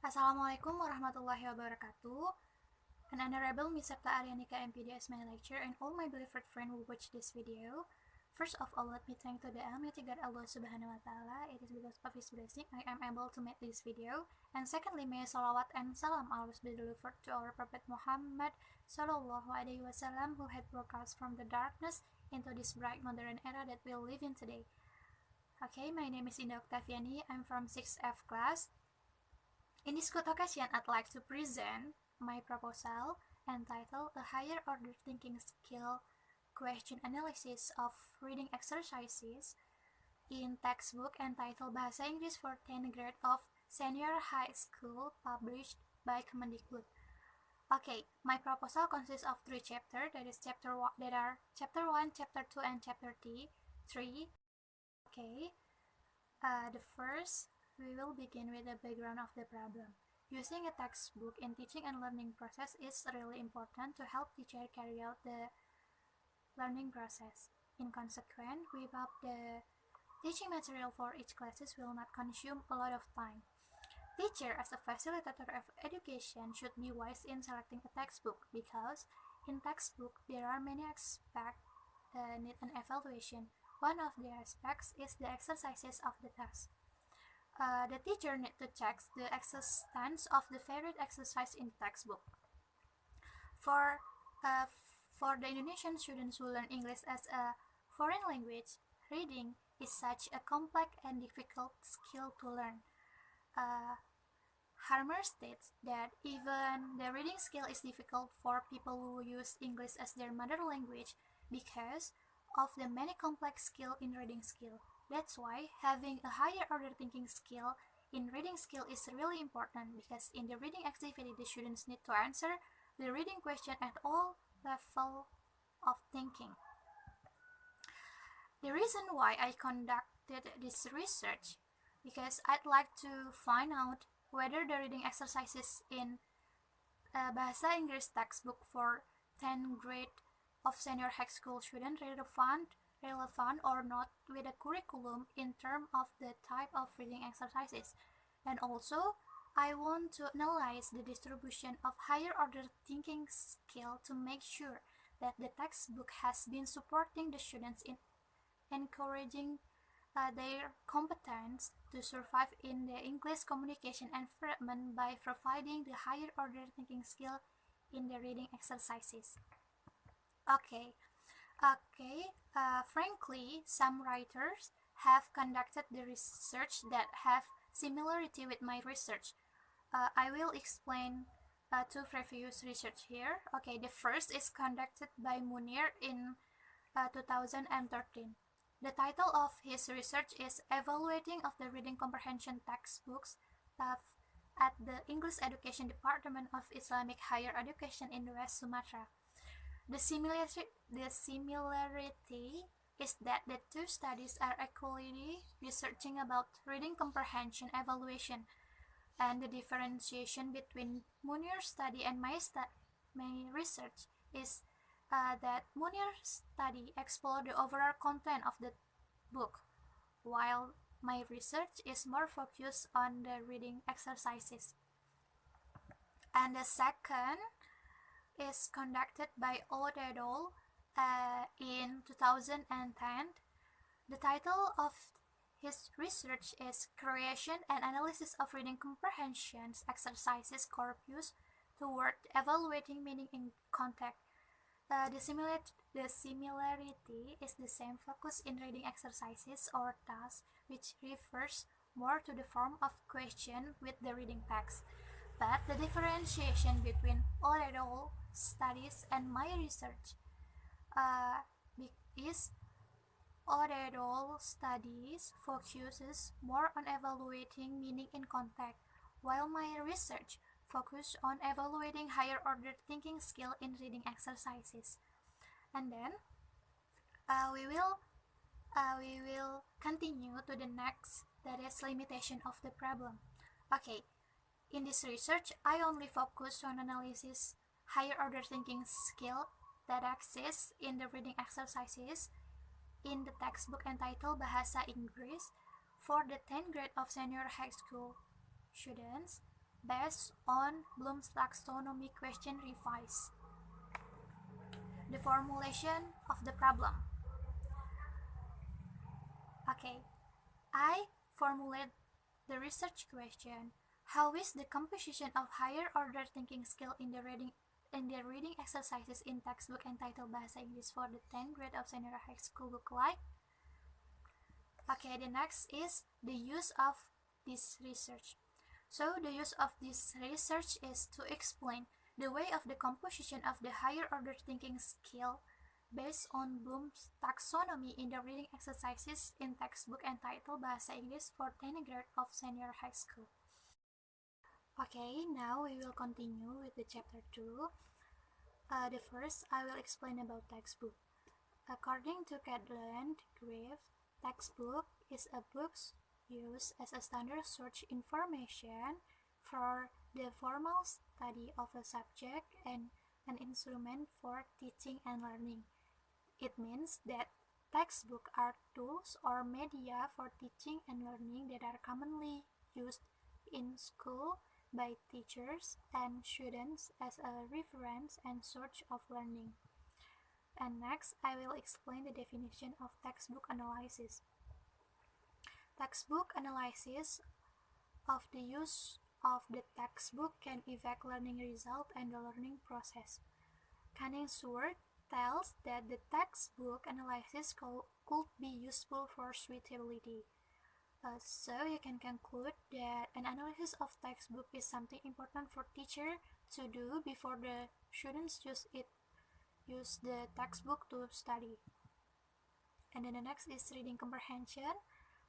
Assalamualaikum warahmatullahi wabarakatuh. An Honorable Miss Septa Aryani KMPD as my lecturer and all my beloved friends who watch this video. First of all, let me thank to the Almighty God Allah Subhanahu wa Ta'ala. It is because of His blessing I am able to make this video. And secondly, may salawat and salam always be delivered to our Prophet Muhammad Sallallahu Alaihi Wasallam, who had brought us from the darkness into this bright modern era that we live in today. Okay, my name is Indah Octaviani. I'm from 6F class. In this good occasion, I'd like to present my proposal entitled A Higher Order Thinking Skill Question Analysis of Reading Exercises in textbook entitled Bahasa Inggris for 10th grade of Senior High School, published by KEMENDIKBUD. Okay, my proposal consists of 3 chapters. That is chapter 1, chapter 1, chapter 2, and chapter 3. Okay, the first, we will begin with the background of the problem. Using a textbook in teaching and learning process is really important to help teacher carry out the learning process. In consequence, whip up the teaching material for each classes will not consume a lot of time. Teacher, as a facilitator of education, should be wise in selecting a textbook because in textbook there are many aspects that need an evaluation. One of the aspects is the exercises of the task. The teacher needs to check the existence of the favorite exercise in the textbook. For the Indonesian students who learn English as a foreign language, reading is such a complex and difficult skill to learn. Harmer states that even the reading skill is difficult for people who use English as their mother language because of the many complex skill in reading skill. That's why having a higher order thinking skill in reading skill is really important because in the reading activity the students need to answer the reading question at all level of thinking. The reason why I conducted this research because I'd like to find out whether the reading exercises in Bahasa Inggris textbook for 10th grade of senior high school students relevant or not with the curriculum in terms of the type of reading exercises. And also, I want to analyze the distribution of higher order thinking skill to make sure that the textbook has been supporting the students in encouraging their competence to survive in the English communication environment by providing the higher order thinking skill in the reading exercises. Frankly, some writers have conducted the research that have similarity with my research. I will explain 2 previous research here. Okay, the first is conducted by Munir in 2013. The title of his research is Evaluating of the Reading Comprehension Textbooks at the English Education Department of Islamic Higher Education in West Sumatra. The similarity is that the 2 studies are equally researching about reading comprehension evaluation, and the differentiation between Munir's study and my research is that Munir's study explored the overall content of the book, while my research is more focused on the reading exercises. And the second is conducted by O'Donnell in 2010. The title of his research is Creation and Analysis of Reading Comprehension Exercises Corpus toward Evaluating Meaning in Context. The similarity is the same focus in reading exercises or tasks, which refers more to the form of question with the reading text. But the differentiation between O'Donnell studies and my research is O'Donnell studies focuses more on evaluating meaning in context, while my research focuses on evaluating higher order thinking skill in reading exercises. And then we will continue to the next, that is limitation of the problem. Okay, in this research, I only focus on analysis higher order thinking skill that exists in the reading exercises in the textbook entitled Bahasa Inggris for the 10th grade of senior high school students. based on Bloom's taxonomy question revised. The formulation of the problem. Okay, I formulate the research question. How is the composition of higher order thinking skill in the reading exercises in textbook entitled Bahasa Inggris for the 10th grade of senior high school look like? Okay, the next is the use of this research. So the use of this research is to explain the way of the composition of the higher order thinking skill based on Bloom's taxonomy in the reading exercises in textbook entitled Bahasa Inggris for 10th grade of senior high school. Okay, now we will continue with the chapter 2. The first, I will explain about textbook. According to Catlin Griff, textbook is a book used as a standard search information for the formal study of a subject and an instrument for teaching and learning. It means that textbooks are tools or media for teaching and learning that are commonly used in school by teachers and students as a reference and source of learning. And next, I will explain the definition of textbook analysis. Textbook analysis of the use of the textbook can affect learning result and the learning process. Canningsworth tells that the textbook analysis could be useful for suitability. So you can conclude that an analysis of textbook is something important for teacher to do before the students use the textbook to study. And then the next is reading comprehension.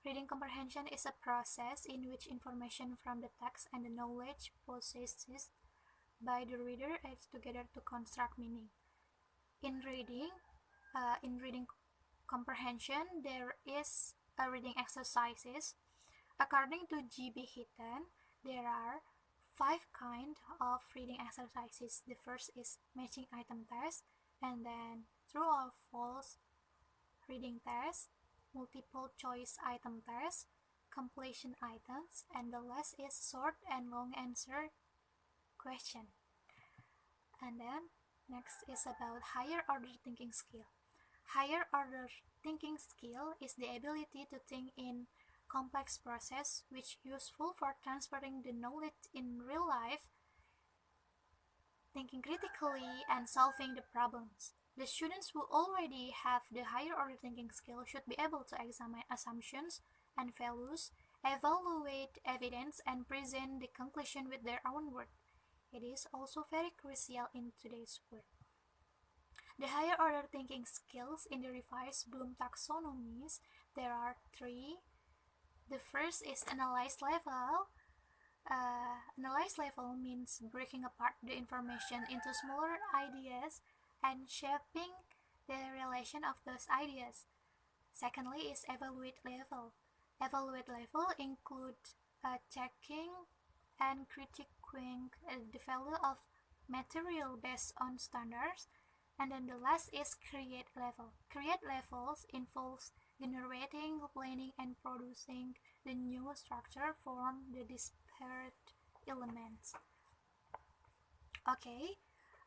Reading comprehension is a process in which information from the text and the knowledge possessed by the reader adds together to construct meaning. In reading comprehension, there is a reading exercises. According to G.B. Hinton, there are 5 kinds of reading exercises. The first is matching item test, and then true or false reading test, multiple choice item test, completion items, and the last is short and long answer question. And then next is about higher order thinking skill. Higher order thinking skill is the ability to think in complex process which is useful for transferring the knowledge in real life, thinking critically, and solving the problems. The students who already have the higher order thinking skill should be able to examine assumptions and values, evaluate evidence, and present the conclusion with their own words. It is also very crucial in today's world. The higher order thinking skills in the revised Bloom taxonomies, there are 3. The first is analyze level. Analyze level means breaking apart the information into smaller ideas and shaping the relation of those ideas. Secondly is evaluate level. Evaluate level includes checking and critiquing the value of material based on standards. And then the last is create level. Create levels involves generating, planning, and producing the new structure from the disparate elements. Okay,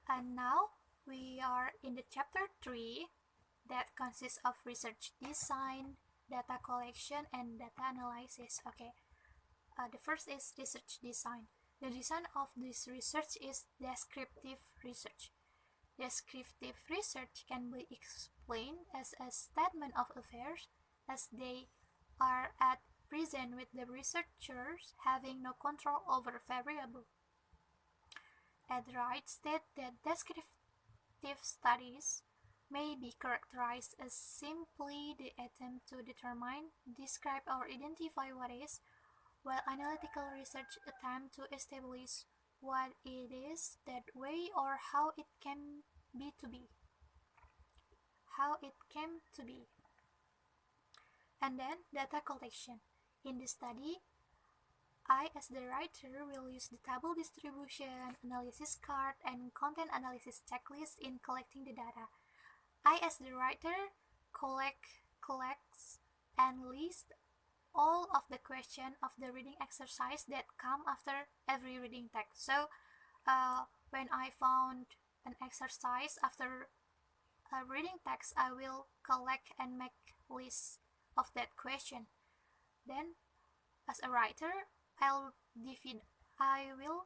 and now we are in the chapter 3 that consists of research design, data collection, and data analysis. Okay, the first is research design. The design of this research is descriptive research. Descriptive research can be explained as a statement of affairs as they are at present with the researchers having no control over variable. Wright states that descriptive studies may be characterized as simply the attempt to determine, describe, or identify what is, while analytical research attempts to establish what it is, that way, or how it came to be. And then data collection. In the study, I as the writer will use the table distribution, analysis card, and content analysis checklist in collecting the data. I as the writer collects and lists all of the question of the reading exercise that come after every reading text. So when I found an exercise after a reading text, I will collect and make list of that question. Then as a writer, I will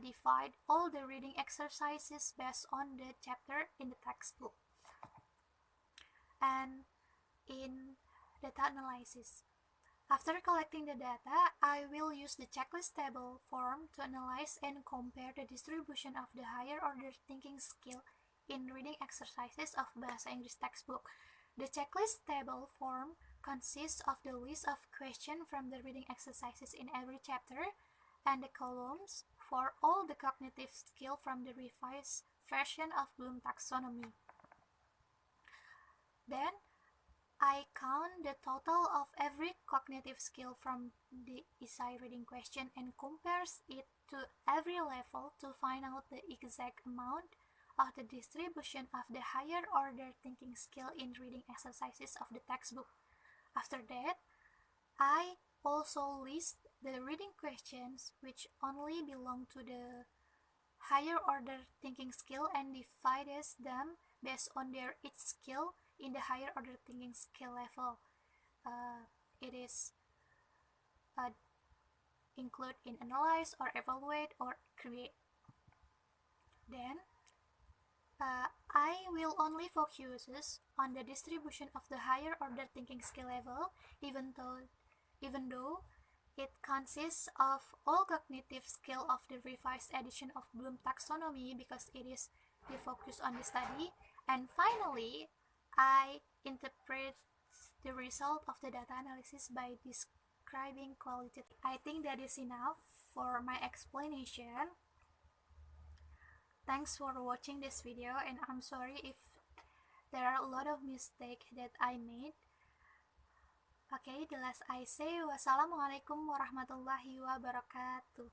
divide all the reading exercises based on the chapter in the textbook. And in data analysis, after collecting the data, I will use the checklist table form to analyze and compare the distribution of the higher order thinking skill in reading exercises of Bahasa Inggris textbook. The checklist table form consists of the list of questions from the reading exercises in every chapter and the columns for all the cognitive skill from the revised version of Bloom taxonomy. Then I count the total of every cognitive skill from the essay reading question and compares it to every level to find out the exact amount of the distribution of the higher order thinking skill in reading exercises of the textbook. After that, I also list the reading questions which only belong to the higher order thinking skill and divides them based on their each skill in the higher order thinking skill level. It is include in analyze or evaluate or create. Then I will only focus on the distribution of the higher order thinking skill level, even though it consists of all cognitive skill of the revised edition of Bloom taxonomy because it is the focus on the study. And finally, I interpret the result of the data analysis by describing quality. I think that is enough for my explanation. Thanks for watching this video, and I'm sorry if there are a lot of mistakes that I made. Okay, the last I say, wassalamualaikum warahmatullahi wabarakatuh.